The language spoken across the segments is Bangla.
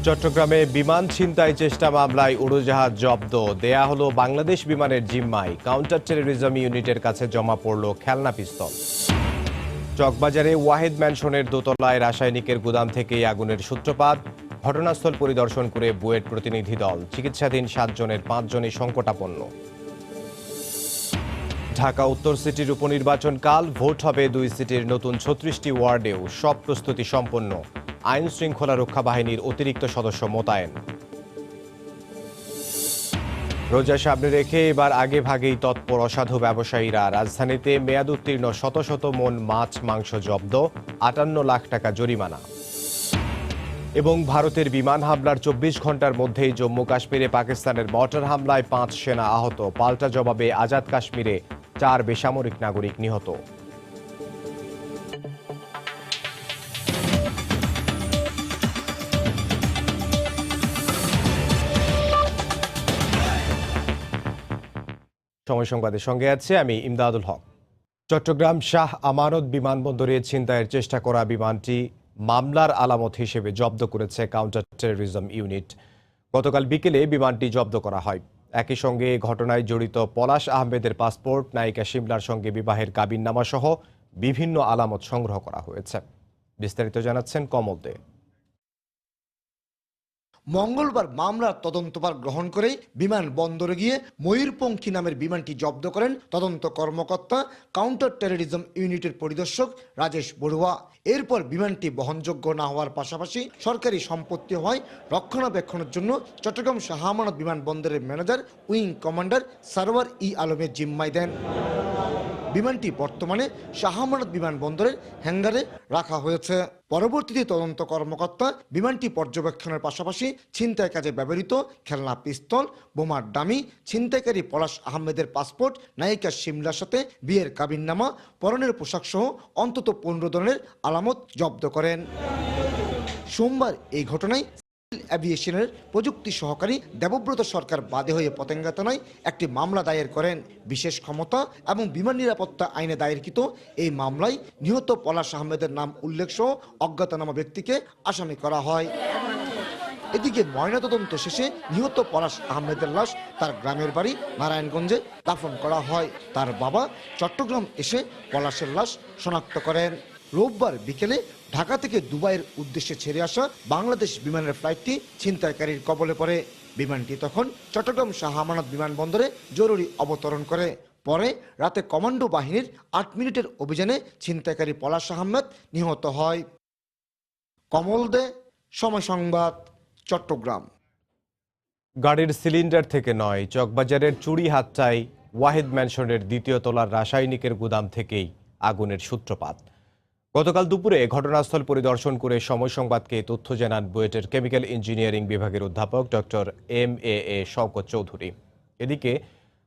চট্টগ্রামে বিমান ছিনতাই চেষ্টা মামলায় উড়োজাহাজ জব্দ দেয়া হলো বাংলাদেশ বিমানের জিম্মায়। কাউন্টার টেররিজম ইউনিটের কাছে জমা পড়ল খেলনা পিস্তল। চকবাজারে ওয়াহেদ ম্যানশনের দোতলায় রাসায়নিকের গুদাম থেকেই আগুনের সূত্রপাত। ঘটনাস্থল পরিদর্শন করে বুয়েট প্রতিনিধি দল। চিকিৎসাধীন ৭ জনের ৫ জনই সংকটাপন্ন। ঢাকা উত্তর সিটির উপনির্বাচন কাল ভোট হবে ২ সিটির নতুন ৩৬টি ওয়ার্ডেও। সব প্রস্তুতি সম্পন্ন। আইন শৃঙ্খলা রক্ষা বাহিনীর অতিরিক্ত সদস্য মোতায়েন। রোজা সামনে রেখে এবার আগে ভাগেই তৎপর অসাধু ব্যবসায়ীরা। রাজধানীতে মেয়াদ উত্তীর্ণ শত শত মন মাছ মাংস জব্দ, ৫৮ লাখ টাকা জরিমানা। এবং ভারতের বিমান হামলার ২৪ ঘন্টার মধ্যেই জম্মু কাশ্মীরে পাকিস্তানের মর্টার হামলায় ৫ সেনা আহত। পাল্টা জবাবে আজাদ কাশ্মীরে ৪ বেসামরিক নাগরিক নিহত। সময় সংবাদের সঙ্গে আছে আমি ইমদাদুল হক। চট্টগ্রাম শাহ আমানত বিমানবন্দরে ছিনতাইয়ের চেষ্টা করা বিমানটি মামলার আলামত হিসেবে জব্দ করেছে কাউন্টার টেররিজম ইউনিট। গতকাল বিকেলে বিমানটি জব্দ করা হয়। একই সঙ্গে ঘটনায় জড়িত পলাশ আহমেদের পাসপোর্ট, নায়িকা শিমলার সঙ্গে বিবাহের কাবিননামা সহ বিভিন্ন আলামত সংগ্রহ করা হয়েছে। বিস্তারিত জানাচ্ছেন কমল দে। মঙ্গলবার মামলার তদন্তভার গ্রহণ করে বিমানবন্দরে গিয়ে ময়ূরপঙ্খী নামের বিমানটি জব্দ করেন তদন্ত কর্মকর্তা কাউন্টার টেররিজম ইউনিটের পরিদর্শক রাজেশ বড়ুয়া। এরপর বিমানটি বহনযোগ্য না হওয়ার পাশাপাশি সরকারি সম্পত্তি হওয়ায় রক্ষণাবেক্ষণের জন্য চট্টগ্রাম শাহ আমানত বিমানবন্দরের ম্যানেজার উইং কমান্ডার সারওয়ার আলমের জিম্মায় দেন। বিমানটি বর্তমানে শাহ আমানত বিমানবন্দরের হ্যাঙ্গারে রাখা হয়েছে। পরবর্তীতে তদন্ত কর্মকর্তা বিমানটি পর্যবেক্ষণের পাশাপাশি ছিনতাই কাজে ব্যবহৃত খেলনা পিস্তল, বোমার ডামি, ছিনতাইকারী পলাশ আহমেদের পাসপোর্ট, নায়িকা শিমলার সাথে বিয়ের কাবিননামা, পরনের পোশাক সহ অন্তত ১৫ ধরনের আলামত জব্দ করেন। সোমবার এই ঘটনায় এভিয়েশনের প্রযুক্তি সহকারী দেবব্রত সরকার বাদী হয়ে পতেঙ্গা থানায় একটি মামলা দায়ের করেন। বিশেষ ক্ষমতা এবং বিমান নিরাপত্তা আইনে দায়েরকৃত এই মামলায় নিহত পলাশ আহমেদের নাম উল্লেখ সহ অজ্ঞাতনামা ব্যক্তিকে আসামি করা হয়। এদিকে ময়নাতদন্ত শেষে নিহত পলাশ আহমেদের লাশ তার গ্রামের বাড়ি নারায়ণগঞ্জে দাফন করা হয়। তার বাবা চট্টগ্রাম এসে পলাশের লাশ শনাক্ত করেন। রোববার বিকেলে ঢাকা থেকে দুবাইয়ের উদ্দেশ্যে ছেড়ে আসা বাংলাদেশ বিমানের ফ্লাইটটি ছিনতাইকারীর কবলে পড়ে। বিমানটি তখন চট্টগ্রাম শাহ আমানত বিমানবন্দরে জরুরি অবতরণ করে। পরে রাতে কমান্ডো বাহিনীর ৮ মিনিটের অভিযানে ছিনতাইকারী পলাশ আহমেদ নিহত হয়। কমল দে, সময় সংবাদ, চট্টগ্রাম। গাড়ির সিলিন্ডার থেকে নয়, চকবাজারের চুড়িহাট্টায় ওয়াহেদ ম্যানশনের ২য় তলার রাসায়নিকের গুদাম থেকেই আগুনের সূত্রপাত। গতকাল দুপুরে ঘটনাস্থল পরিদর্শন করে সময় সংবাদকে তথ্য জানান বুয়েটের কেমিক্যাল ইঞ্জিনিয়ারিং বিভাগের অধ্যাপক ডক্টর MAA শওকত চৌধুরী। এদিকে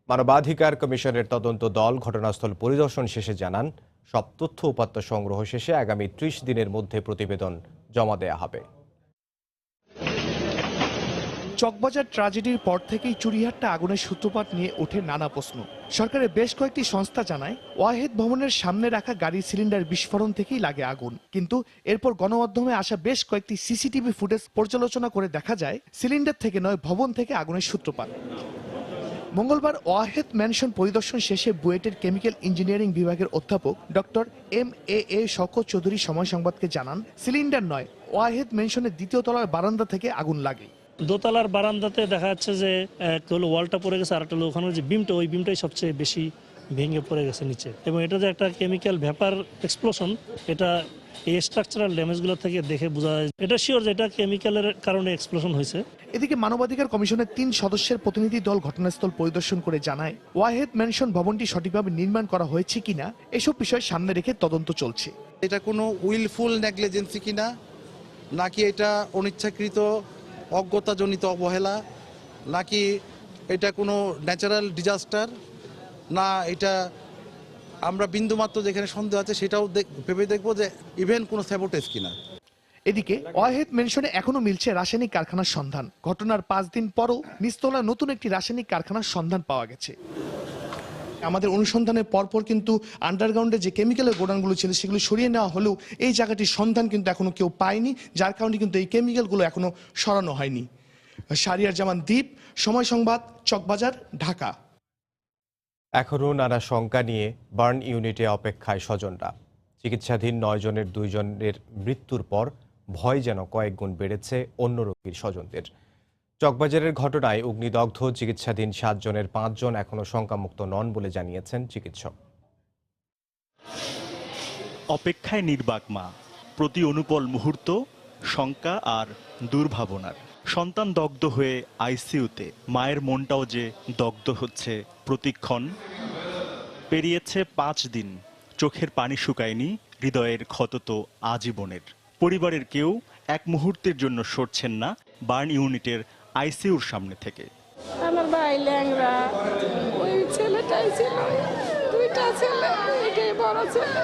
মানবাধিকার কমিশনের তদন্ত দল ঘটনাস্থল পরিদর্শন শেষে জানান, সব তথ্য উপাত্ত সংগ্রহ শেষে আগামী ৩০ দিনের মধ্যে প্রতিবেদন জমা দেয়া হবে। চকবাজার ট্র্যাজেডির পর থেকেই চুড়িহাট্টা আগুনের সূত্রপাত নিয়ে ওঠে নানা প্রশ্ন। সরকারের বেশ কয়েকটি সংস্থা জানায় ওয়াহেদ ভবনের সামনে রাখা গাড়ির সিলিন্ডার বিস্ফোরণ থেকেই লাগে আগুন। কিন্তু এরপর গণমাধ্যমে আসা বেশ কয়েকটি CCTV ফুটেজ পর্যালোচনা করে দেখা যায় সিলিন্ডার থেকে নয়, ভবন থেকে আগুনের সূত্রপাত। মঙ্গলবার ওয়াহেদ ম্যানশন পরিদর্শন শেষে বুয়েটের কেমিক্যাল ইঞ্জিনিয়ারিং বিভাগের অধ্যাপক ডক্টর MAA শওকত চৌধুরী সময় সংবাদকে জানান, সিলিন্ডার নয়, ওয়াহেদ ম্যানশনের ২য় তলার বারান্দা থেকে আগুন লাগে। দোতলার বারান্দাতে দেখা যাচ্ছে যে একটা হলো ওয়ালটা পড়ে গেছে, আর একটা হলো ওখানে যে বিমটা, ওই বিমটাই সবচেয়ে বেশি ভেঙে পড়ে গেছে নিচে। এবং এটা যে একটা কেমিক্যাল ভ্যাপার এক্সপ্লোশন, এটা এই স্ট্রাকচারাল ড্যামেজগুলো থেকে দেখে বোঝা যায় এটা শিওর যে এটা কেমিক্যালের কারণে এক্সপ্লোশন হয়েছে। এদিকে মানবাধিকার কমিশনের ৩ সদস্যের প্রতিনিধি দল ঘটনাস্থল পরিদর্শন করে জানায়, ওয়াহেদ ম্যানশন ভবনটি সঠিকভাবে নির্মাণ করা হয়েছে কিনা এসব বিষয় সামনে রেখে তদন্ত চলছে। এটা কোনো উইলফুল নেগলিজেন্সি কিনা, নাকি এটা অনিচ্ছাকৃত অজ্ঞতাজনিত অবহেলা, নাকি এটা কোনো ন্যাচারাল ডিজাস্টার, না এটা আমরা বিন্দুমাত্র যেখানে সন্দেহ আছে সেটাও ভেবে দেখবো যে ইভেন কোনো স্যাবোটেজ কিনা। এদিকে ওয়াহেদ ম্যানশনে এখনো মিলছে রাসায়নিক কারখানার সন্ধান। ঘটনার ৫ দিন পরও নিচতলা নতুন একটি রাসায়নিক কারখানার সন্ধান পাওয়া গেছে। আমাদের অনুসন্ধানের পরপর কিন্তু আন্ডারগ্রাউন্ডে যে কেমিক্যালের গোডাউনগুলো ছিল সেগুলো সরিয়ে নেওয়া হলেও এই জায়গাটির সন্ধান কিন্তু এখনো কেউ পায়নি, যার কারণে কিন্তু এই কেমিক্যালগুলো এখনো সরানো হয়নি। শাহরিয়ার জামান দ্বীপ, সময় সংবাদ, চকবাজার, ঢাকা। এখনও নানা শঙ্কা নিয়ে বার্ন ইউনিটে অপেক্ষায় স্বজনরা। চিকিৎসাধীন 9 জনের 2 জনের মৃত্যুর পর ভয় যেন কয়েক গুণ বেড়েছে অন্য রোগীর স্বজনদের। চকবাজারের ঘটনায় অগ্নিদগ্ধ চিকিৎসাধীন 7 জনের 5 জন এখনও শঙ্কামুক্ত নন বলে জানিয়েছেন চিকিৎসক। অপেক্ষায় নির্বাক মা, প্রতি অনুপল মুহূর্ত শঙ্কা আর দুর্ভাবনার। সন্তান দগ্ধ হয়ে আইসিইউতে, মায়ের মনটাও যে দগ্ধ হচ্ছে প্রতিক্ষণ। পেরিয়েছে 5 দিন, চোখের পানি শুকায়নি, হৃদয়ের ক্ষত তো আজীবনের। পরিবারের কেউ এক মুহূর্তের জন্য সরছেন না বার্ন ইউনিটের আইসিইউর সামনে থেকে। আমার ভাই ল্যাংরা, ওই ছেলেটাই ছিল, 2টা ছেলে, এটাই বড় ছেলে।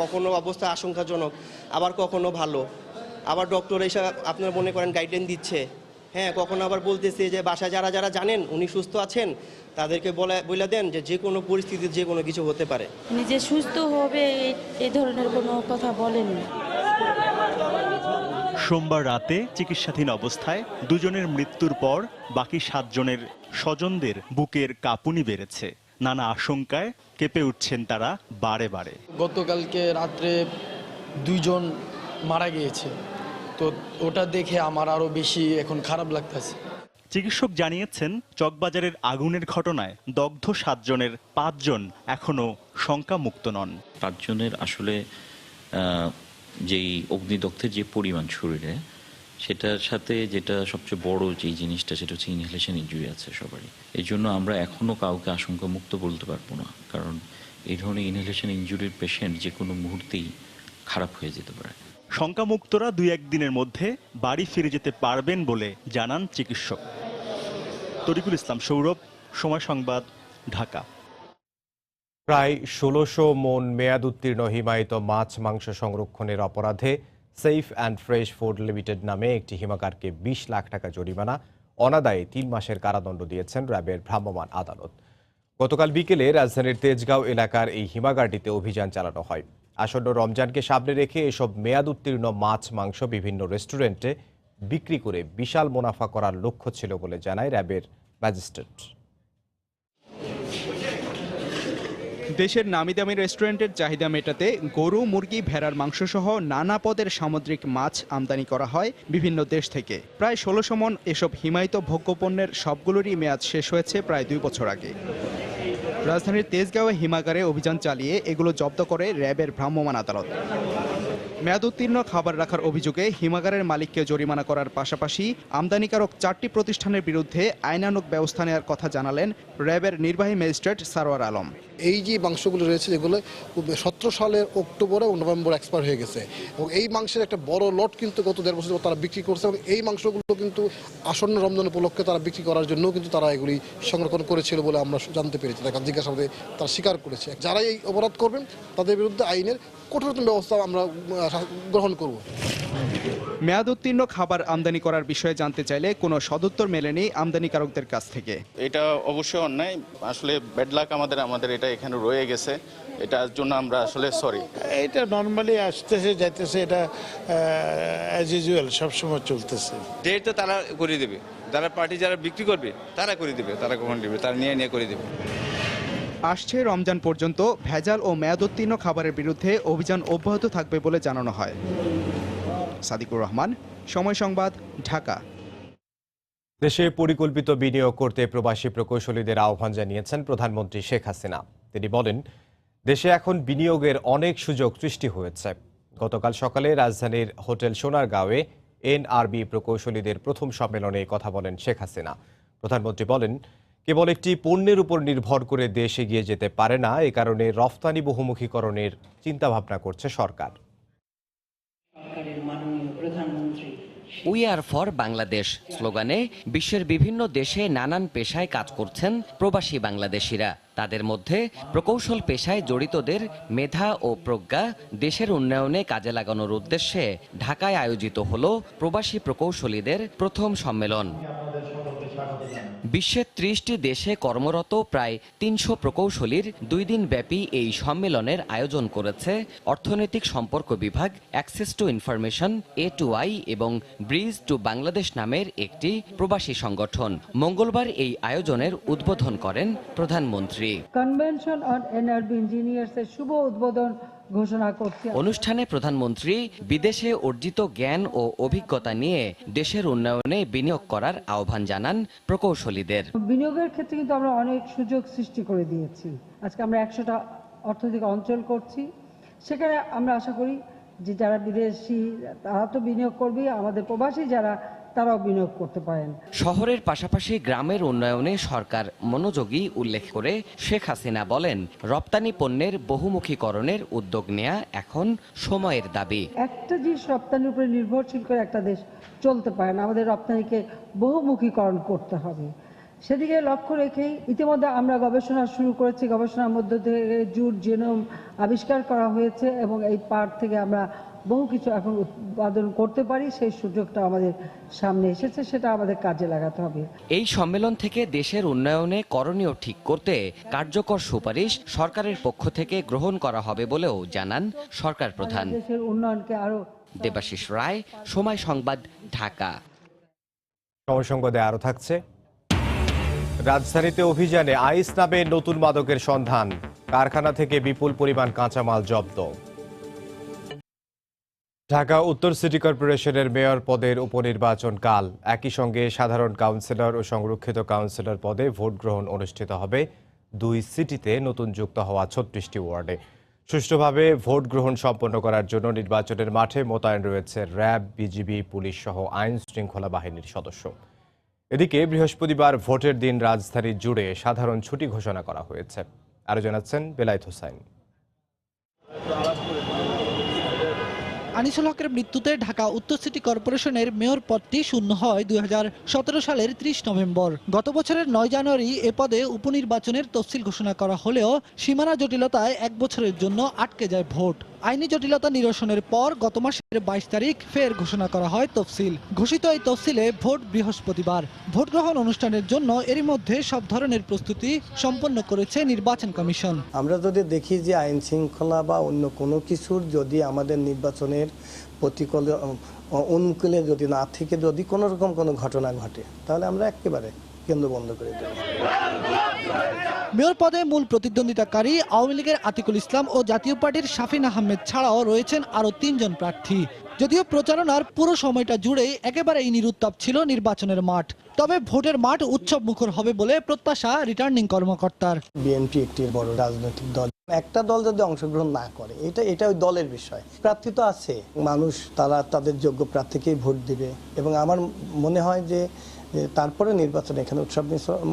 কখনো অবস্থা আশঙ্কাজনক, আবার কখনো ভালো, আবার ডক্টর এসে আপনার মনে করেন গাইডলাইন দিচ্ছে। হ্যাঁ, কখনো আবার বলতেছে যে বাসায় যারা যারা জানেন উনি সুস্থ আছেন তাদেরকে বলে দেন যে কোনো পরিস্থিতিতে যে কোনো কিছু হতে পারে। নিজে সুস্থ হবে এই ধরনের কোনো কথা বলেননি। সোমবার রাতে চিকিৎসাধীন অবস্থায় 2 জনের মৃত্যুর পর বাকি 7 জনের স্বজনদের বুকের কাঁপুনি বেড়েছে। নানা আশঙ্কায় কেঁপে উঠছেন তারা বারে বারে। গতকালকে রাত্রে 2 জন মারা গিয়েছে, তো ওটা দেখে আমার আরো বেশি এখন খারাপ লাগতেছে। চিকিৎসক জানিয়েছেন, চকবাজারের আগুনের ঘটনায় দগ্ধ 7 জনের 5 জন এখনো শঙ্কামুক্ত নন। 5 জনের আসলে যেই অগ্নিদগ্ধের যে পরিমাণ শরীরে, সেটার সাথে যেটা সবচেয়ে বড় যেই জিনিসটা সেটা হচ্ছে ইনহেলেশন ইনজুরি আছে সবারই। এই জন্য আমরা এখনও কাউকে আশঙ্কামুক্ত বলতে পারবো না, কারণ এই ধরনের ইনহেলেশন ইনজুরির পেশেন্ট যে কোনো মুহূর্তেই খারাপ হয়ে যেতে পারে। শঙ্কামুক্তরা 2-1 দিনের মধ্যে বাড়ি ফিরে যেতে পারবেন বলে জানান চিকিৎসক। তরিকুল ইসলাম সৌরভ, সময় সংবাদ, ঢাকা। প্রায় 1600 মন মেয়াদ উত্তীর্ণ হিমায়িত মাছ মাংস সংরক্ষণের অপরাধে safe and fresh food limited নামে একটি হিমাগারকে 20 লাখ টাকা জরিমানা, অনাদায়ে 3 মাসের কারাদণ্ড দিয়েছেন র্যাবের ভ্রাম্যমাণ আদালত। গতকাল বিকেলে রাজধানীর তেজগাঁও এলাকার এই হিমাগারটিতে অভিযান চালানো হয়। আসন্ন রমজানকে সামনে রেখে এসব মেয়াদ উত্তীর্ণ মাছ মাংস বিভিন্ন রেস্টুরেন্টে বিক্রি করে বিশাল মুনাফা করার লক্ষ্য ছিল বলে জানায় র্যাবের ম্যাজিস্ট্রেট। দেশের নামিদামি রেস্টুরেন্টের চাহিদা মেটাতে গরু, মুরগি, ভেড়ার মাংসসহ নানা পদের সামুদ্রিক মাছ আমদানি করা হয় বিভিন্ন দেশ থেকে। প্রায় 1600 মণ এসব হিমায়িত ভোগ্যপণ্যের সবগুলোরই মেয়াদ শেষ হয়েছে প্রায় 2 বছর আগে। রাজধানীর তেজগাঁওয়ে হিমাগারে অভিযান চালিয়ে এগুলো জব্দ করে র্যাবের ভ্রাম্যমাণ আদালত। মেয়াদ উত্তীর্ণ খাবার রাখার অভিযোগে হিমাগারের মালিককে জরিমানা করার পাশাপাশি আমদানিকারক 4টি প্রতিষ্ঠানের বিরুদ্ধে আইনানুগ ব্যবস্থা নেওয়ার কথা জানালেন র্যাবের নির্বাহী ম্যাজিস্ট্রেট সারোয়ার আলম। এই যে মাংসগুলো রয়েছে যেগুলো 17 সালের অক্টোবরে ও নভেম্বর এক্সপায়ার হয়ে গেছে, এবং এই মাংসের একটা বড় লট কিন্তু গত 1.5 বছর তারা বিক্রি করছে, এবং এই মাংসগুলো কিন্তু আসন্ন রমজান উপলক্ষে তারা বিক্রি করার জন্য কিন্তু তারা এগুলি সংরক্ষণ করেছিল বলে আমরা জানতে পেরেছি। তারা জিজ্ঞাসাবাদে তারা স্বীকার করেছে। যারা এই অপরাধ করবেন তাদের বিরুদ্ধে আইনের কঠোরতম ব্যবস্থা আমরা গ্রহণ করব। মেয়াদ উত্তীর্ণ খাবার আমদানি করার বিষয়ে জানতে চাইলে কোনো সদুত্তর মেলেনি আমদানিকারকদের কাছ থেকে। এটা অবশ্যই অন্যায়, আসলে ব্যাড লাক আমাদের এটা এখানে রয়ে গেছে, এটার জন্য আমরা আসলে সরি। এটা নর্মালি আসতেছে যাইতেছে, এটা অ্যাজ ইউজুয়াল সবসময় চলতেছে। ডেট তো তারা করে দেবে, যারা পার্টি যারা বিক্রি করবে তারা করে দেবে, তারা কখন দেবে তারা নিয়ে করে দেবে। আসছে রমজান পর্যন্ত ভেজাল ও মেয়াদোত্তীর্ণ খাবারের বিরুদ্ধে অভিযান অব্যাহত থাকবে বলে জানানো হয়। সাদিকুর রহমান, সময় সংবাদ, ঢাকা। দেশে পরিকল্পিত বিনিয়োগ করতে প্রবাসী প্রকৌশলীদের আহ্বান জানিয়েছেন প্রধানমন্ত্রী শেখ হাসিনা। তিনি বলেন, দেশে এখন বিনিয়োগের অনেক সুযোগ সৃষ্টি হয়েছে। গতকাল সকালে রাজধানীর হোটেল সোনারগাঁওয়ে এনআরবি প্রকৌশলীদের প্রথম সম্মেলনে কথা বলেন শেখ হাসিনা। প্রধানমন্ত্রী বলেন, কেবল একটি পণ্যের উপর নির্ভর করে দেশ এগিয়ে যেতে পারে না, এ কারণে রফতানি বহুমুখীকরণের চিন্তাভাবনা করছে সরকার। উই আর ফর বাংলাদেশ স্লোগানে বিশ্বের বিভিন্ন দেশে নানান পেশায় কাজ করছেন প্রবাসী বাংলাদেশিরা। তাদের মধ্যে প্রকৌশল পেশায় জড়িতদের মেধা ও প্রজ্ঞা দেশের উন্নয়নে কাজে লাগানোর উদ্দেশ্যে ঢাকায় আয়োজিত হলো প্রবাসী প্রকৌশলীদের প্রথম সম্মেলন। বিশ্বের ৩০টি দেশে কর্মরত প্রায় ৩০০ প্রকৌশলীর ২ দিন ব্যাপী এই সম্মেলনের আয়োজন করেছে অর্থনৈতিক সম্পর্ক বিভাগ, অ্যাক্সেস টু ইনফরমেশন A2I এবং ব্রিজ টু বাংলাদেশ নামের একটি প্রবাসী সংগঠন। মঙ্গলবার এই আয়োজনের উদ্বোধন করেন প্রধানমন্ত্রী। কনভেনশন অন এনার্জি ইঞ্জিনিয়ার্স এর শুভ উদ্বোধন ঘোষণা করছি। অনুষ্ঠানে প্রধানমন্ত্রী বিদেশে অর্জিত জ্ঞান ও অভিজ্ঞতা নিয়ে দেশের উন্নয়নে বিনিয়োগ করার আহ্বান জানান প্রকৌশলীদের। বিনিয়োগের ক্ষেত্রে কিন্তু আমরা অনেক সুযোগ সৃষ্টি করে দিয়েছি। আজকে আমরা 100টা অর্থনৈতিক অঞ্চল করছি, সেখানে আমরা আশা করি যে যারা বিদেশি তারা তো বিনিয়োগ করবে, আমাদের প্রবাসী যারা তারাও বিনিয়োগ করতে পারেন। শহরের পাশাপাশি গ্রামের উন্নয়নে সরকার মনোযোগী উল্লেখ করে শেখ হাসিনা বলেন, রপ্তানি পণ্যের বহুমুখীকরণের উদ্যোগ নেওয়া এখন সময়ের দাবি। একটা জিনিস রপ্তানির উপরে নির্ভরশীল করে একটা দেশ চলতে পারে না, আমাদের রপ্তানিকে বহুমুখীকরণ করতে হবে। সেদিকে লক্ষ্য রেখেই ইতিমধ্যে আমরা গবেষণা শুরু করেছি। গবেষণার মধ্য থেকে জুট জিনোম আবিষ্কার করা হয়েছে এবং এই পার্ট থেকে আমরা বহু কিছু এখন উৎপাদন করতে পারি। সেই সুযোগটা আমাদের সামনে এসেছে, সেটা আমাদের কাজে লাগাতে হবে। এই সম্মেলন থেকে দেশের উন্নয়নে করণীয় ঠিক করতে কার্যকর সুপারিশ সরকারের পক্ষ থেকে গ্রহণ করা হবে বলেও জানান সরকার প্রধান। দেশের উন্নয়নকে আরো। দেবাশিস রায়, সময় সংবাদ, ঢাকা। সময় সংবাদে আরো থাকছে, রাজধানীতে অভিযানে আইস নামে নতুন মাদকের সন্ধান, কারখানা থেকে বিপুল পরিমাণ কাঁচামাল জব্দ। ঢাকা উত্তর সিটি কর্পোরেশনের মেয়র পদের উপনির্বাচন কাল, একই সঙ্গে সাধারণ কাউন্সিলর ও সংরক্ষিত কাউন্সিলর পদে ভোট গ্রহণ অনুষ্ঠিত হবে 2 সিটিতে নতুন যুক্ত হওয়া 36টি ওয়ার্ডে। সুষ্ঠুভাবে ভোট গ্রহণ সম্পন্ন করার জন্য নির্বাচনের মাঠে মোতায়েন রয়েছে র্যাব, বিজিবি, পুলিশ সহ আইন শৃঙ্খলা বাহিনীর সদস্য। এদিকে বৃহস্পতিবার ভোটের দিন রাজধানী জুড়ে সাধারণ ছুটি ঘোষণা করা হয়েছে। আরো জানাচ্ছেন বেলায়েত হোসাইন। আনিসুল হকের মৃত্যুতে ঢাকা উত্তর সিটি কর্পোরেশনের মেয়র পদটি শূন্য হয় 2017 সালের 30 নভেম্বর। গত বছরের 9 জানুয়ারি এ পদে উপনির্বাচনের তফসিল ঘোষণা করা হলেও সীমানা জটিলতায় 1 বছরের জন্য আটকে যায় ভোট। আইনি জটিলতা নিরসনের পর গত মাসের 22 তারিখ ফের ঘোষণা করা হয় তফসিল। ঘোষিত এই তফসিলে ভোট বৃহস্পতিবার। ভোট গ্রহণ অনুষ্ঠানের জন্য এরই মধ্যে সব ধরনের প্রস্তুতি সম্পন্ন করেছে নির্বাচন কমিশন। আমরা যদি দেখি যে আইন শৃঙ্খলা বা অন্য কোনো কিছুর যদি আমাদের নির্বাচনের প্রতিকূল অনুকূলে যদি না থেকে যদি কোনো রকম কোনো ঘটনা ঘটে, তাহলে আমরা একেবারে কেন্দ্র বন্ধ করে দেব। মেয়র পদে মূল প্রতিদ্বন্দ্বিতাকারী আওয়ামী লীগের আতিকুল ইসলাম ও জাতীয় পার্টির শাফিন আহমেদ ছাড়াও রয়েছেন আরও 3 জন প্রার্থী। যদিও প্রচারণার পুরো সময়টা জুড়েই একেবারেই নিরুত্তাপ ছিল নির্বাচনের মাঠ, তবে ভোটের মাঠ উৎসব মুখর হবে বলে প্রত্যাশা রিটার্নিং কর্মকর্তার। বিএনপি একটি বড় রাজনৈতিক দল, একটা দল যদি অংশগ্রহণ না করে এটা ওই দলের বিষয়। প্রার্থী তো আছে, মানুষ তারা তাদের যোগ্য প্রার্থীকেই ভোট দিবে এবং আমার মনে হয় যে তারপরে নির্বাচন এখানে উৎসব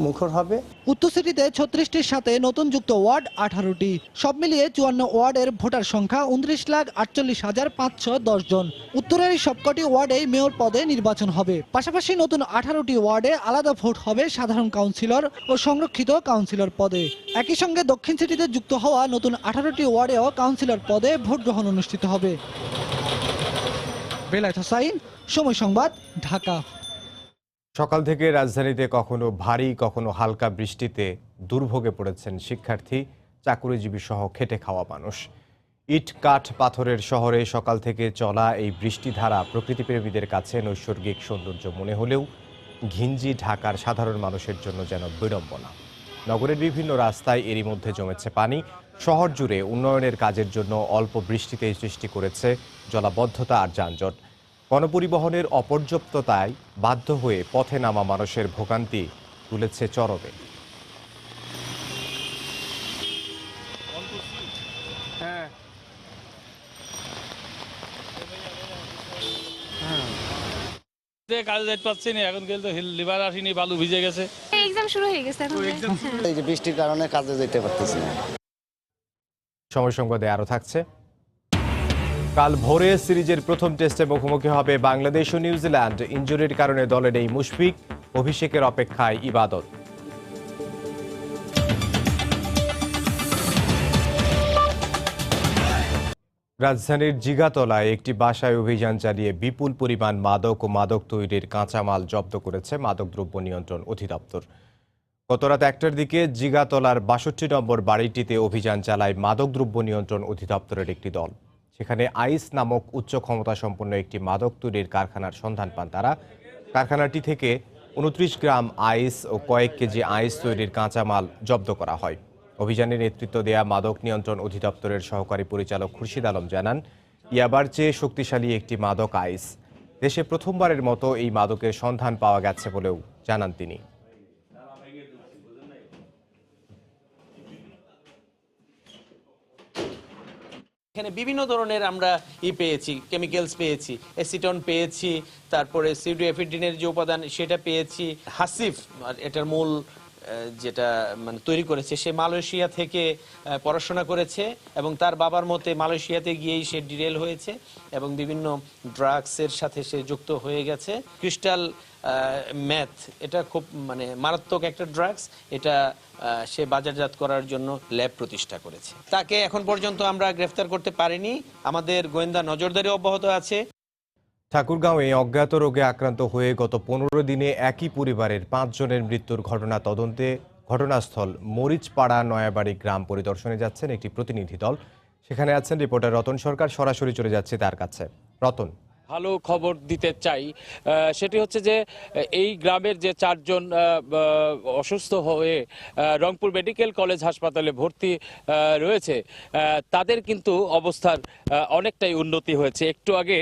মুখর হবে। উত্তর সিটিতে 36টির সাথে নতুন যুক্ত ওয়ার্ড 18টি। সব মিলিয়ে 54 ওয়ার্ডের ভোটার সংখ্যা 29,48,510 জন। উত্তরের সবকটি ওয়ার্ডেই মেয়র পদে নির্বাচন হবে। পাশাপাশি নতুন 18টি ওয়ার্ডে আলাদা ভোট হবে সাধারণ কাউন্সিলর ও সংরক্ষিত কাউন্সিলর পদে। একই সঙ্গে দক্ষিণ সিটিতে যুক্ত হওয়া নতুন 18টি ওয়ার্ডেও কাউন্সিলর পদে ভোট গ্রহণ অনুষ্ঠিত হবে। বেলায়েত হোসাইন, সময় সংবাদ, ঢাকা। সকাল থেকে রাজধানীতে কখনো ভারী কখনো হালকা বৃষ্টিতে দুর্ভোগে পড়েছেন শিক্ষার্থী, চাকুরিজীবী সহ খেটে খাওয়া মানুষ। ইট কাঠ পাথরের শহরে সকাল থেকে চলা এই বৃষ্টিধারা প্রকৃতিপ্রেমীদের কাছে নৈসর্গিক সৌন্দর্য মনে হলেও ঘিঞ্জি ঢাকার সাধারণ মানুষের জন্য যেন বিড়ম্বনা। নগরের বিভিন্ন রাস্তায় এরই মধ্যে জমেছে পানি। শহর জুড়ে উন্নয়নের কাজের জন্য অল্প বৃষ্টিতেই সৃষ্টি করেছে জলাবদ্ধতা আর যানজট। গণপরিবহনের অপর্যাপ্ততায় বাধ্য হয়ে পথে নামা মানুষের ভোগান্তি তুলেছে চরমে। কাজে যাইতে পারছি না, এখন গেলে তো লিভার আসেনি, বালু ভিজে গেছে। এক্সাম শুরু হয়ে গেছে এখন। এই যে বৃষ্টির কারণে কাজে যেতে পারতেছি না। সময় সংবাদে আরো থাকছে, কাল ভোরে সিরিজের প্রথম টেস্টে মুখোমুখি হবে বাংলাদেশ ও নিউজিল্যান্ড। ইনজুরির কারণে দলে নেই মুশফিক, অভিষেকের অপেক্ষায় ইবাদত। রাজধানীর জিগাতলায় একটি বাসায় অভিযান চালিয়ে বিপুল পরিমাণ মাদক ও মাদক তৈরির কাঁচামাল জব্দ করেছে মাদকদ্রব্য নিয়ন্ত্রণ অধিদপ্তর। গত রাত 1টার দিকে জিগাতলার 62 নম্বর বাড়িটিতে অভিযান চালায় মাদকদ্রব্য নিয়ন্ত্রণ অধিদপ্তরের একটি দল। সেখানে আইস নামক উচ্চ ক্ষমতা সম্পন্ন একটি মাদক তৈরির কারখানার সন্ধান পান তারা। কারখানাটি থেকে 29 গ্রাম আইস ও কয়েক কেজি আইস তৈরির কাঁচামাল জব্দ করা হয়। অভিযানে নেতৃত্ব দেয়া মাদক নিয়ন্ত্রণ অধিদপ্তরের সহকারী পরিচালক খুরশিদ আলম জানান, ইয়াবার চেয়ে শক্তিশালী একটি মাদক আইস। দেশে প্রথমবারের মতো এই মাদকের সন্ধান পাওয়া গেছে বলেও জানান তিনি। এখানে বিভিন্ন ধরনের আমরা পেয়েছি, কেমিক্যালস পেয়েছি, অ্যাসিটন পেয়েছি, তারপরে সিউডোএফিড্রিনের যে উপাদান সেটা পেয়েছি। হাসিফ এটার মূল যেটা মানে তৈরি করেছে সে মালয়েশিয়া থেকে পড়াশোনা করেছে এবং তার বাবার মতে মালয়েশিয়াতে গিয়েই সে ডিরেল হয়েছে এবং বিভিন্ন ড্রাগসের সাথে সে যুক্ত হয়ে গেছে। ক্রিস্টাল ম্যাথ এটা খুব মানে মারাত্মক একটা ড্রাগস, এটা সে বাজারজাত করার জন্য ল্যাব প্রতিষ্ঠা করেছে। তাকে এখন পর্যন্ত আমরা গ্রেফতার করতে পারিনি, আমাদের গোয়েন্দা নজরদারি অব্যাহত আছে। ঠাকুরগাঁওয়ে অজ্ঞাত রোগে আক্রান্ত হয়ে গত 15 দিনে একই পরিবারের 5 জনের মৃত্যুর ঘটনা তদন্তে ঘটনাস্থল মরিচপাড়া নয়াবাড়ি গ্রাম পরিদর্শনে যাচ্ছেন একটি প্রতিনিধি দল। সেখানে আছেন রিপোর্টার রতন সরকার। সরাসরি চলে যাচ্ছে তার কাছে। রতন, ভালো খবর দিতে চাই, সেটি হচ্ছে যে এই গ্রামের যে 4 জন অসুস্থ হয়ে রংপুর মেডিকেল কলেজ হাসপাতালে ভর্তি রয়েছে তাদের কিন্তু অবস্থার অনেকটাই উন্নতি হয়েছে। একটু আগে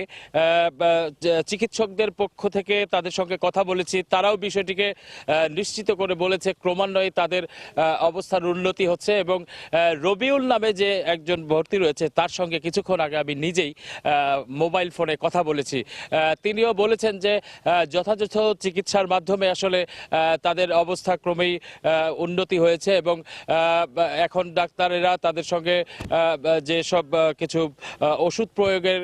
চিকিৎসকদের পক্ষ থেকে তাদের সঙ্গে কথা বলেছি, তারাও বিষয়টিকে নিশ্চিত করে বলেছে ক্রমান্বয়ে তাদের অবস্থার উন্নতি হচ্ছে এবং রবিউল নামে যে একজন ভর্তি রয়েছে তার সঙ্গে কিছুক্ষণ আগে আমি নিজেই মোবাইল ফোনে কথা বলেছি। তিনিও বলেছেন যে যথাযথ চিকিৎসার মাধ্যমে আসলে তাদের অবস্থা ক্রমেই উন্নতি হয়েছে এবং এখন ডাক্তারেরা তাদের সঙ্গে যে সব কিছু ওষুধ প্রয়োগের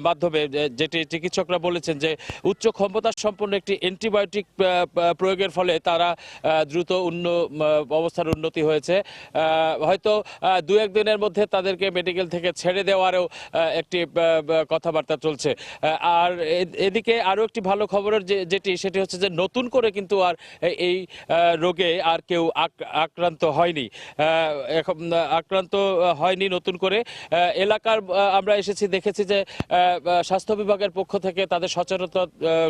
মাধ্যমে যেটি চিকিৎসকরা বলেছেন যে উচ্চ ক্ষমতা সম্পন্ন একটি অ্যান্টিবায়োটিক প্রয়োগের ফলে তারা দ্রুত অবস্থার উন্নতি হয়েছে। হয়তো 2-1 দিনের মধ্যে তাদেরকে মেডিকেল থেকে ছেড়ে দেওয়ারও একটি কথাবার্তা চলছে। আর এদিকে আরো একটি ভালো খবরের সেটি হচ্ছে যে নতুন করে কিন্তু আর এই রোগে আর কেউ আক্রান্ত হয়নি, নতুন করে। এলাকার আমরা এসেছি, দেখেছি যে স্বাস্থ্য বিভাগের পক্ষ থেকে তাদের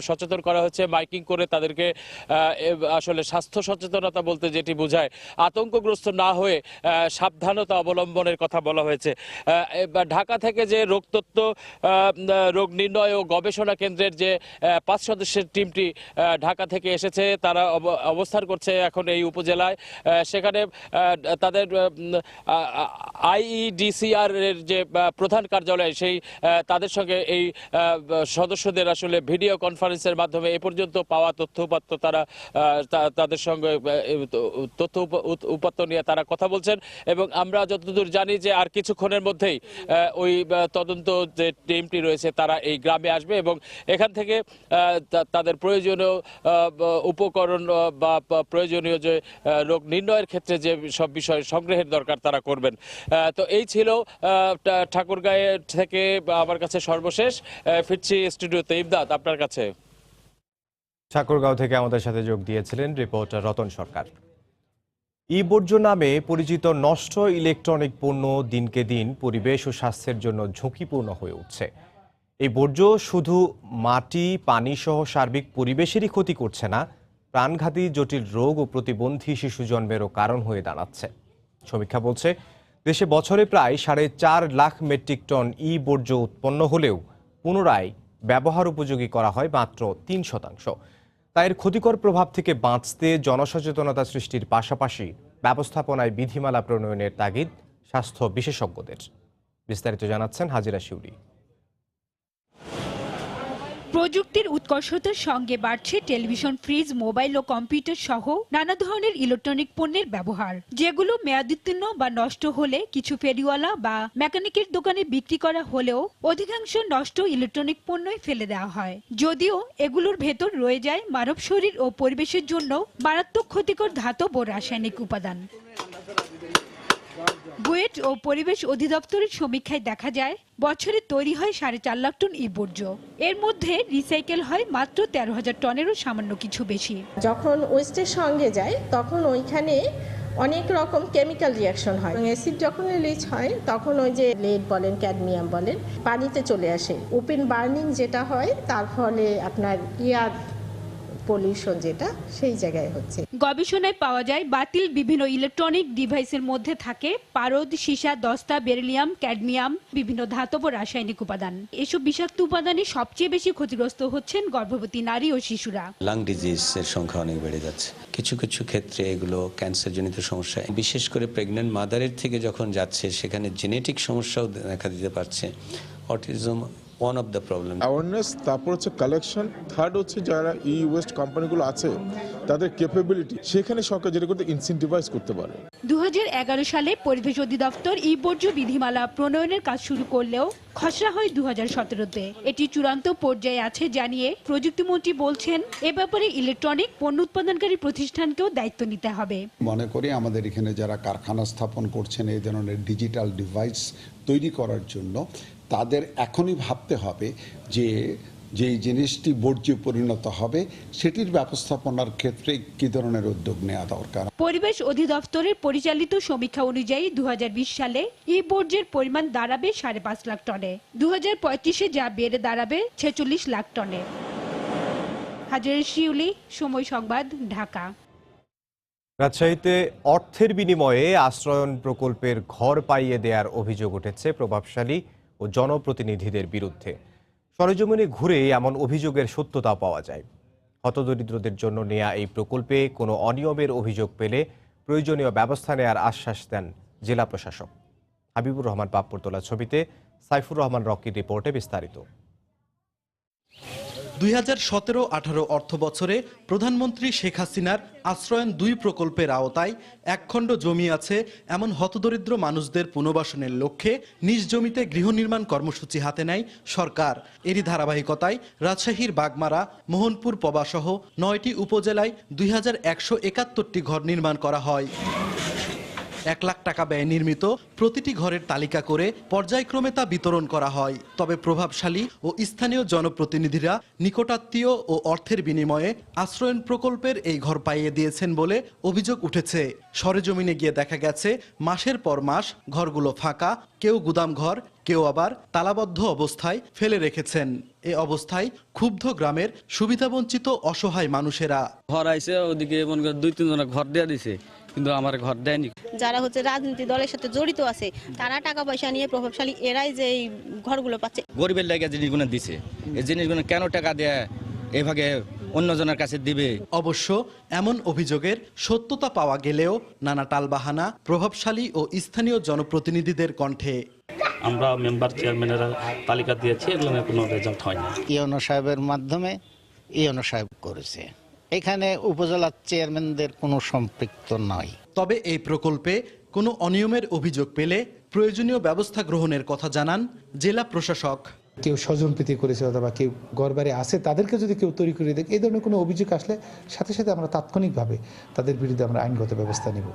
সচেতন করা হচ্ছে, মাইকিং করে তাদেরকে আসলে স্বাস্থ্য সচেতনতা বলতে যেটি বোঝায় আতঙ্কগ্রস্ত না হয়ে সাবধানতা অবলম্বনের কথা বলা হয়েছে। ঢাকা থেকে যে রোগতত্ত্ব রোগ নির্ণয় ও গবেষণা কেন্দ্রের যে 5 সদস্যের টিমটি ঢাকা থেকে এসেছে, তারা অবস্থান করছে এখন এই উপজেলায়। সেখানে তাদের আইইডিসিআর এর যে প্রধান কার্যালয় সেই তাদের সঙ্গে এই সদস্যদের আসলে ভিডিও কনফারেন্সের মাধ্যমে এ পর্যন্ত পাওয়া তথ্য উপাত্ত তারা তাদের সঙ্গে তথ্য উপাত্ত নিয়ে তারা কথা বলছেন এবং আমরা যতদূর জানি যে আর কিছুক্ষণের মধ্যেই ওই তদন্ত যে টিমটি রয়েছে তারা এই গ্রামে আসবে এবং এখান থেকে তাদের প্রয়োজনীয় উপকরণ বা প্রয়োজনীয় যে রোগ নির্ণয়ের ক্ষেত্রে যে সব বিষয় সংগ্রহের দরকার তারা করবেন। তো এই ছিল ঠাকুরগাঁও থেকে আমার কাছে সর্বশেষ। ফিরছি স্টুডিওতে। ইমদাদ, আপনার কাছে। ঠাকুরগাঁও থেকে আমাদের সাথে যোগ দিয়েছিলেন রিপোর্টার রতন সরকার। ই বর্জ্য নামে পরিচিত নষ্ট ইলেকট্রনিক পণ্য দিনকে দিন পরিবেশ ও স্বাস্থ্যের জন্য ঝুঁকিপূর্ণ হয়ে উঠছে। এই বর্জ্য শুধু মাটি, পানি সহ সার্বিক পরিবেশেরই ক্ষতি করছে না, প্রাণঘাতী জটিল রোগ ও প্রতিবন্ধী শিশু জন্মেরও কারণ হয়ে দাঁড়াচ্ছে। সমীক্ষা বলছে দেশে বছরে প্রায় 4.5 লাখ মেট্রিক টন ই বর্জ্য উৎপন্ন হলেও পুনরায় ব্যবহার উপযোগী করা হয় মাত্র 3%। তাই এর ক্ষতিকর প্রভাব থেকে বাঁচতে জনসচেতনতা সৃষ্টির পাশাপাশি ব্যবস্থাপনায় বিধিমালা প্রণয়নের তাগিদ স্বাস্থ্য বিশেষজ্ঞদের। বিস্তারিত জানাচ্ছেন হাজিরা শিউরি। প্রযুক্তির উৎকর্ষতার সঙ্গে বাড়ছে টেলিভিশন, ফ্রিজ, মোবাইল ও কম্পিউটার সহ নানা ধরনের ইলেকট্রনিক পণ্যের ব্যবহার, যেগুলো মেয়াদোত্তীর্ণ বা নষ্ট হলে কিছু ফেরিওয়ালা বা মেকানিকের দোকানে বিক্রি করা হলেও অধিকাংশ নষ্ট ইলেকট্রনিক পণ্যই ফেলে দেওয়া হয়। যদিও এগুলোর ভেতর রয়ে যায় মানব শরীর ও পরিবেশের জন্য মারাত্মক ক্ষতিকর ধাতব ও রাসায়নিক উপাদান। বুয়েট ও পরিবেশ অধিদপ্তরের সমীক্ষায় দেখা যায় বছরে তৈরি হয় 4.5 লাখ টন ই বর্জ্য। এর মধ্যে রিসাইকেল হয় মাত্র 13,000 টনেরও সামান্য কিছু বেশি। যখন ওয়েস্টের সঙ্গে যায় তখন ওইখানে অনেক রকম কেমিক্যাল রিয়াকশন হয়। অ্যাসিড যখন রিলিজ হয় তখন ওই যে লেড বলেন, ক্যাডমিয়াম বলেন, পানিতে চলে আসে। ওপেন বার্নিং যেটা হয় তার ফলে আপনার এয়ার পলিউশন যেটা সেই জায়গায় হচ্ছে। গবেষণায় পাওয়া যায় বাতিল বিভিন্ন ইলেকট্রনিক ডিভাইসের মধ্যে থাকে পারদ, সীসা, দস্তা, বেরিলিয়াম, ক্যাডমিয়াম, বিভিন্ন ধাতব রাসায়নিক উপাদান। এসব বিষাক্ত উপাদানে সবচেয়ে বেশি ক্ষতিগ্রস্ত হচ্ছেন গর্ভবতী নারী ও শিশুরা। লাং ডিজিজের সংখ্যা অনেক বেড়ে যাচ্ছে। কিছু কিছু ক্ষেত্রে এগুলো ক্যান্সারজনিত সমস্যা, বিশেষ করে প্রেগন্যান্ট মাদারের থেকে যখন যাচ্ছে সেখানে জেনেটিক সমস্যাও দেখা দিতে পারছে। Autism one of the problem. Awareness, তারপর হচ্ছে কালেকশন, থার্ড হচ্ছে যারা ই ওয়েস্ট কোম্পানিগুলো আছে তাদের ক্যাপাবিলিটি, সেখানে সরকার যেটা করতে ইনসেন্টিভাইজ করতে পারে। 2011 সালে পরিবেশ অধিদপ্তর ই বর্জ্য বিধিমালা প্রণয়নের কাজ শুরু করলেও খসড়া হয় 2017-তে। এটি চূড়ান্ত পর্যায়ে আছে জানিয়ে প্রযুক্তিমন্ত্রী বলছেন এ ব্যাপারে ইলেকট্রনিক পণ্য উৎপাদনকারী প্রতিষ্ঠানকেও দায়িত্ব নিতে হবে। মনে করি আমাদের এখানে যারা কারখানা স্থাপন করছেন এই ধরনের ডিজিটাল ডিভাইস তৈরি করার জন্য তাদের এখনই ভাবতে হবে যে যেই জিনিসটি বর্জ্যে পরিণত হবে সেটির ব্যবস্থাপনার ক্ষেত্রে কি ধরনের উদ্যোগ নেওয়া দরকার। পরিবেশ অধিদপ্তরের পরিচালিত সমীক্ষা অনুযায়ী 2020 সালে ই বর্জ্যের পরিমাণ দাঁড়াবে 5.5 লাখ টনে। 2035-এ যা বেড়ে দাঁড়াবে 46 লাখ টনে। হাজারে শিউলি, সময় সংবাদ, ঢাকা। রাজশাহীতে অর্থের বিনিময়ে আশ্রয়ন প্রকল্পের ঘর পাইয়ে দেওয়ার অভিযোগ উঠেছে প্রভাবশালী ও জনপ্রতিনিধিদের বিরুদ্ধে। সরেজমিনে ঘুরে এমন অভিযোগের সত্যতা পাওয়া যায়। হতদরিদ্রদের জন্য নেয়া এই প্রকল্পে কোনো অনিয়মের অভিযোগ পেলে প্রয়োজনীয় ব্যবস্থা নেওয়ার আশ্বাস দেন জেলা প্রশাসক। হাবিবুর রহমান পাপ্পুর তোলা ছবিতে সাইফুর রহমান রকির রিপোর্টে বিস্তারিত। 2017-18 অর্থ বছরে প্রধানমন্ত্রী শেখ হাসিনার আশ্রয়ন 2 প্রকল্পের আওতায় একখণ্ড জমি আছে এমন হতদরিদ্র মানুষদের পুনর্বাসনের লক্ষ্যে নিজ জমিতে গৃহ নির্মাণ কর্মসূচি হাতে নেয় সরকার। এরই ধারাবাহিকতায় রাজশাহীর বাগমারা, মোহনপুর পবাসহ 9টি উপজেলায় 2171টি ঘর নির্মাণ করা হয়। 1 লাখ টাকা ব্যয়ে নির্মিত প্রতিটি ঘরের তালিকা করে পর্যায়ক্রমে তা বিতরণ করা হয়। তবে প্রভাবশালী ও স্থানীয় জনপ্রতিনিধিরা নিকটাত্মীয় ও অর্থের বিনিময়ে আশ্রয়ন প্রকল্পের এই ঘর পাইয়ে দিয়েছেন বলে অভিযোগ উঠেছে। সরেজমিনে গিয়ে দেখা গেছে মাসের পর মাস ঘরগুলো ফাঁকা, কেউ গুদাম ঘর, কেউ আবার তালাবদ্ধ অবস্থায় ফেলে রেখেছেন। এ অবস্থায় ক্ষুব্ধ গ্রামের সুবিধাবঞ্চিত অসহায় মানুষেরা। ঘর আইছে, ওদিকে মনে করে 2-3 জন ঘর দেয়া দিছে, কিন্তু আমার ঘর দেয়নি। যারা হচ্ছে রাজনীতি দলের সাথে জড়িত আছে তারা টাকা পয়সা নিয়ে প্রভাবশালী এরাই যে এই ঘরগুলো পাচ্ছে। গরিবের লাগে জিনিসগুলো দিছে, এই জিনিসগুলো কেন টাকা দেয় এভাবে অন্যজনের কাছে দিবে? অবশ্য এমন অভিযোগের সত্যতা পাওয়া গেলেও নানা টালবাহানা প্রভাবশালী ও স্থানীয় জনপ্রতিনিধিদের কণ্ঠে। আমরা মেম্বার চেয়ারম্যানের তালিকা দিয়েছি, এগুলো কোনো রেজাল্ট হয় না। ইওনো সাহেবের মাধ্যমে ইওনো সাহেব করেছে, এখানে উপজেলা চেয়ারম্যানদের কোনো সম্পৃক্ত নয়। তবে এই প্রকল্পে কোনো অনিয়মের অভিযোগ পেলে প্রয়োজনীয় ব্যবস্থা গ্রহণের কথা জানান জেলা প্রশাসক। কেউ স্বজনপ্রীতি করেছে অথবা কেউ ঘরবাড়ি আছে তাদেরকে যদি কেউ তৈরি করে দেয়, এই ধরনের কোনো অভিযোগ আসলে সাথে সাথে আমরা তাৎক্ষণিকভাবে তাদের বিরুদ্ধে আমরা আইনগত ব্যবস্থা নেব।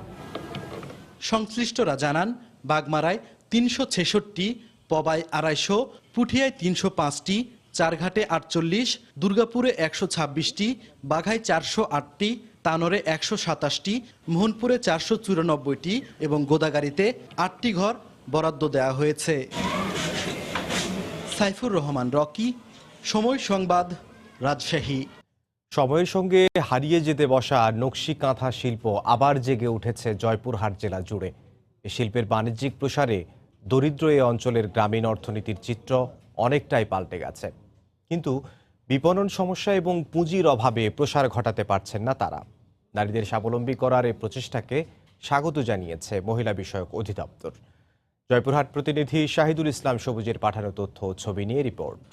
সংশ্লিষ্টরা জানান বাগমারায় 366, পবায় 250, পুঠিয়ায় 305টি, চারঘাটে 48, দুর্গাপুরে 126টি, বাঘায় 408টি, তানোরে 127টি, মোহনপুরে 494টি এবং গোদাগাড়িতে 8টি ঘর বরাদ্দ দেওয়া হয়েছে। সাইফুর রহমান রকি, সময় সংবাদ, রাজশাহী। সময়ের সঙ্গে হারিয়ে যেতে বসা নকশি কাঁথা শিল্প আবার জেগে উঠেছে জয়পুরহাট জেলা জুড়ে। এই শিল্পের বাণিজ্যিক প্রসারে দরিদ্র এই অঞ্চলের গ্রামীণ অর্থনীতির চিত্র অনেকটাই পাল্টে গেছে। কিন্তু বিপণন সমস্যা এবং পুঁজির অভাবে প্রসার ঘটাতে পারছেন না তারা। নারীদের স্বাবলম্বী করার এই প্রচেষ্টাকে স্বাগত জানিয়েছে মহিলা বিষয়ক অধিদপ্তর। জয়পুরহাট প্রতিনিধি শাহিদুল ইসলাম সবুজের পাঠানো তথ্য ও ছবি নিয়ে রিপোর্ট।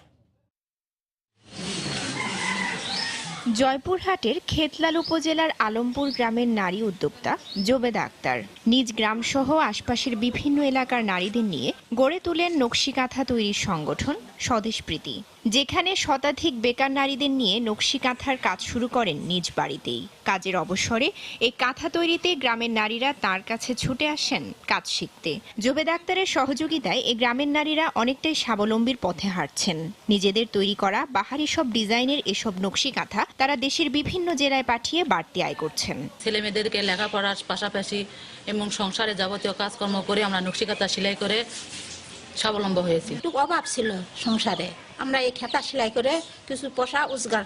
জয়পুরহাটের খেতলাল উপজেলার আলমপুর গ্রামের নারী উদ্যোক্তা জোবেদা আক্তার নিজ গ্রাম সহ আশপাশের বিভিন্ন এলাকার নারীদের নিয়ে গড়ে তোলেন নকশি কাঁথা তৈরির সংগঠন স্বদেশপ্রীতি। যেখানে শতাধিক বেকার নারীদের নিয়ে নকশি কাঁথার কাজ শুরু করেন নিজ বাড়িতেই। কাজের অবসরে এই কাঁথা তৈরিতে গ্রামের নারীরা তার কাছে ছুটে আসেন কাজ শিখতে। জোবেদ আক্তারের সহযোগিতায় এই গ্রামের নারীরা অনেকটাই স্বাবলম্বীর পথে হাঁটছেন। নিজেদের তৈরি করা বাহারি সব ডিজাইনের এসব নকশি কাঁথা তারা দেশের বিভিন্ন জেলায় পাঠিয়ে বাড়তি আয় করছেন। ছেলে মেয়েদেরকে লেখাপড়ার পাশাপাশি এবং সংসারে যাবতীয় কাজকর্ম করে আমরা নকশি কাঁথা সেলাই করে স্বাবলম্ব হয়েছি। একটু অভাব ছিল সংসারে, আমরা এই খাতা সেলাই করে কিছু পয়সা রোজগার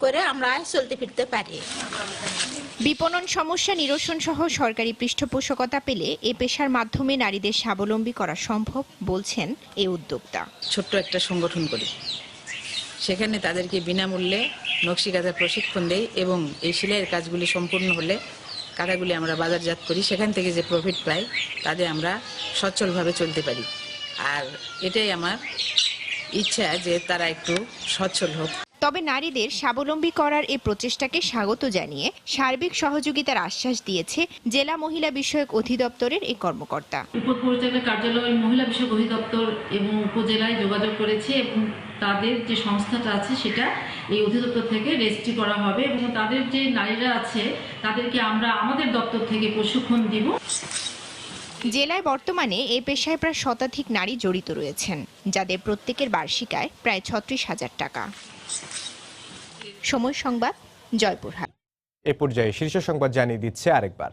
করে আমরা চলতে ফিরতে পারি। বিপণন সমস্যা নিরসন সহ সরকারি পৃষ্ঠপোষকতা পেলে এ পেশার মাধ্যমে নারীদের স্বাবলম্বী করা সম্ভব বলছেন এই উদ্যোক্তা। ছোট্ট একটা সংগঠন করি, সেখানে তাদেরকে বিনামূল্যে নকশি কাঁথার প্রশিক্ষণ দেই এবং এই সেলাইয়ের কাজগুলি সম্পূর্ণ হলে কাঁথাগুলি আমরা বাজারজাত করি। সেখান থেকে যে প্রফিট পাই তাতে আমরা সচ্ছলভাবে চলতে পারি। আর এটাই আমার ইচ্ছা যে তারা একটু সচ্ছল হোক। তবে নারীদের স্বাবলম্বী করার এই প্রচেষ্টাকে স্বাগত জানিয়ে সার্বিক সহযোগিতার আশ্বাস দিয়েছে জেলা মহিলা বিষয়ক অধিদপ্তরের এই কর্মকর্তা। উপপরিচালক কার্যালয় মহিলা বিষয়ক অধিদপ্তর এবং উপজেলায় যোগাযোগ করেছে এবং তাদের যে সংস্থাটা আছে সেটা এই অধিদপ্তর থেকে রেজিস্ট্রি করা হবে এবং তাদের যে নারীরা আছে তাদেরকে আমরা আমাদের দপ্তর থেকে প্রশিক্ষণ দিব। জেলায় বর্তমানে এ পেশায় প্রায় শতাধিক নারী জড়িত রয়েছেন, যাদের প্রত্যেকের বার্ষিক আয় প্রায় 36,000 টাকা। সময় সংবাদ, জয়পুরহাট। এ পর্যায়ে শীর্ষ সংবাদ জানিয়ে দিচ্ছে আরেকবার।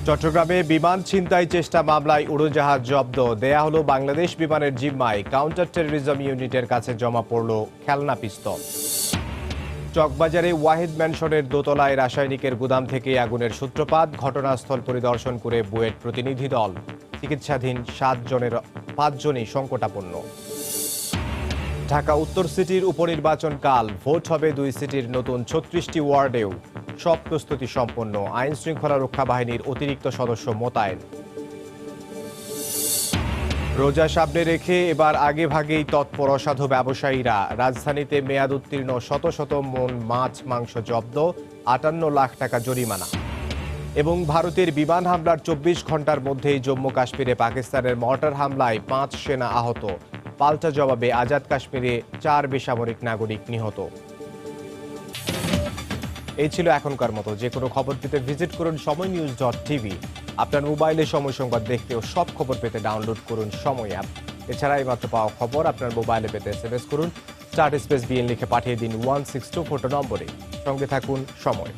চট্টগ্রামে বিমান ছিনতাই চেষ্টা মামলায় উড়োজাহাজ জব্দ। দেয়া হলো বাংলাদেশ বিমানের জিম্মায়। কাউন্টার টেররিজম ইউনিটের কাছে জমা পড়ল খেলনা পিস্তল। চকবাজারে ওয়াহিদ ম্যানশনের দোতলায় রাসায়নিকের গুদাম থেকে আগুনের সূত্রপাত। ঘটনাস্থল পরিদর্শন করে বুয়েট প্রতিনিধি দল। চিকিৎসাধীন 7 জনের 5 জনই সংকটাপন্ন। ঢাকা উত্তর সিটির উপনির্বাচন কাল। ভোট হবে 2 সিটির নতুন 36টি ওয়ার্ডেও। সব প্রস্তুতি সম্পন্ন। আইন শৃঙ্খলা রক্ষা বাহিনীর অতিরিক্ত সদস্য মোতায়েন। রোজা সামনে রেখে এবার আগে ভাগেই তৎপর অসাধু ব্যবসায়ীরা। রাজধানীতে মেয়াদ উত্তীর্ণ শত শত মন মাছ মাংস জব্দ, 58 লাখ টাকা জরিমানা। এবং ভারতের বিমান হামলার 24 ঘন্টার মধ্যেই জম্মু কাশ্মীরে পাকিস্তানের মর্টার হামলায় 5 সেনা আহত। পাল্টা জবাবে আজাদ কাশ্মীরে 4 বেসামরিক নাগরিক নিহত। এই ছিল এখনকার মতো। যে কোনো খবর পেতে ভিজিট করুন সময়নিউজ.tv। আপনার মোবাইলে সময় সংবাদ দেখতে ও সব খবর পেতে ডাউনলোড করুন সময় অ্যাপ। এছাড়া এই মাত্র পাওয়া খবর আপনার মোবাইলে পেতে SMS করুন *BN লিখে পাঠিয়ে দিন 1624 নম্বরে। সঙ্গে থাকুন সময়।